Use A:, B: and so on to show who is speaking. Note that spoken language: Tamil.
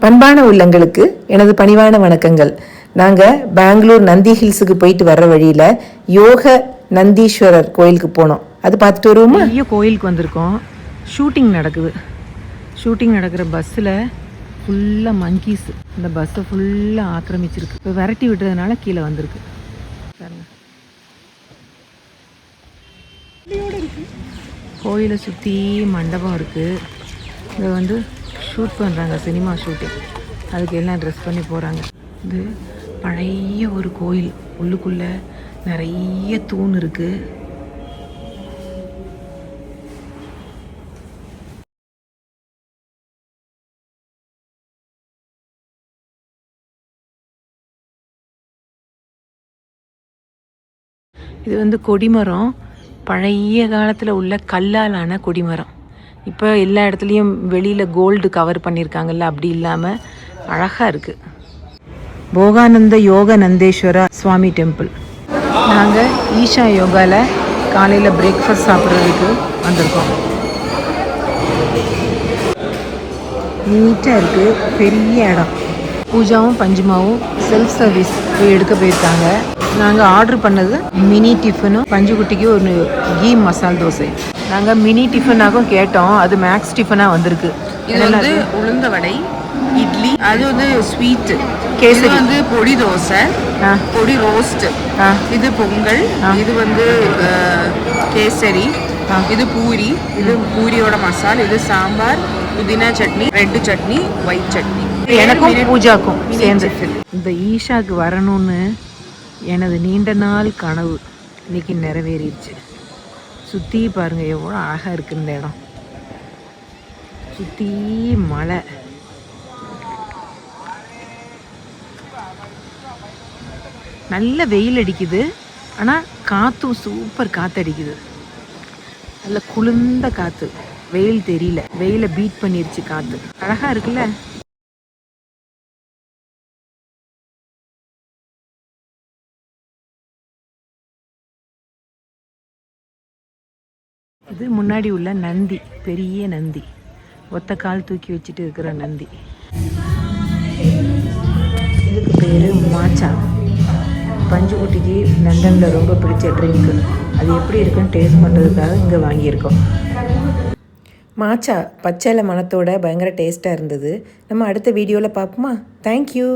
A: பண்பான உள்ளங்களுக்கு எனது பணிவான வணக்கங்கள். நாங்கள் பெங்களூர் நந்தி ஹில்ஸுக்கு போயிட்டு வர்ற வழியில் யோக நந்தீஸ்வரர் கோயிலுக்கு போனோம். அது பார்த்துட்டு வருவோமா?
B: பெரிய கோயிலுக்கு வந்திருக்கோம். ஷூட்டிங் நடக்குது. ஷூட்டிங் நடக்கிற பஸ்ஸில் ஃபுல்லாக மங்கீஸ் இந்த பஸ்ஸை ஃபுல்லாக ஆக்கிரமிச்சிருக்கு. இப்போ விரட்டி விட்டதுனால கீழே வந்திருக்கு. கோயிலை சுற்றி மண்டபம் இருக்குது. இதை வந்து ஷூட் பண்ணுறாங்க, சினிமா ஷூட்டிங். அதுக்கு எல்லாம் ட்ரெஸ் பண்ணி போகிறாங்க. இது பழைய ஒரு கோயில், உள்ளுக்குள்ளே நிறைய தூண் இருக்குது. இது வந்து கொடிமரம், பழைய காலத்தில் உள்ள கல்லாலான கொடிமரம். இப்போ எல்லா இடத்துலையும் வெளியில் கோல்டு கவர் பண்ணியிருக்காங்கல்ல, அப்படி இல்லாமல் அழகாக இருக்குது. போகானந்த யோக நந்தேஸ்வரா சுவாமி டெம்பிள். நாங்கள் ஈஷா யோகாவில் காலையில் பிரேக்ஃபாஸ்ட் சாப்பிட்றதுக்கு வந்திருக்கோம். நீட்டாக இருக்குது, பெரிய இடம். பூஜாவும் பஞ்சுமாவும் செல்ஃப் சர்வீஸ் போய் எடுக்க போயிருக்காங்க. நாங்கள் ஆர்டர் பண்ணது மினி டிஃபனும் பஞ்சுக்குட்டிக்கு ஒரு கீ மசால் தோசை. நாங்கள் மினி டிஃபனாகவும் கேட்டோம், அது மேக்ஸ் டிஃபனாக வந்திருக்கு.
C: இது வந்து உளுந்த வடை, இட்லி, அது வந்து ஸ்வீட்டு, கேசரி வந்து பொடி தோசை, பொடி ரோஸ்ட், இது பொங்கல், இது வந்து கேசரி, இது பூரி, இது பூரியோட மசால், இது சாம்பார், புதினா சட்னி, ரெட் சட்னி, ஒயிட் சட்னி.
B: எனக்கும் பூஜாக்கும் சேர்ந்து. இந்த ஈஷாவுக்கு வரணும்னு எனது நீண்ட நாள் கனவு இன்னைக்கு நிறைவேறிடுச்சு. சுற்றி பாருங்கள் எவ்வளோ அழகாக இருக்குது இந்த இடம். சுற்றி மலை, நல்ல வெயில் அடிக்குது. ஆனால் காற்றும் சூப்பர் காற்று அடிக்குது. நல்ல குளிர்ந்த காற்று, வெயில் தெரியல, வெயிலை பீட் பண்ணிருச்சு காற்று. அழகாக இருக்குல்ல. இது முன்னாடி உள்ள நந்தி, பெரிய நந்தி, ஒத்த கால் தூக்கி வச்சுட்டு இருக்கிற நந்தி. இதுக்கு பேர் மாச்சா. பஞ்சுக்குட்டிக்கு லண்டனில் ரொம்ப பிடிச்ச ட்ரிங்க்கு. அது எப்படி இருக்குன்னு டேஸ்ட் பண்ணுறதுக்காக இங்கே வாங்கியிருக்கோம்.
A: மாச்சா பச்சை மணத்தோட பயங்கர டேஸ்ட்டாக இருந்தது. நம்ம அடுத்த வீடியோவில் பார்ப்போமா? தேங்க்யூ.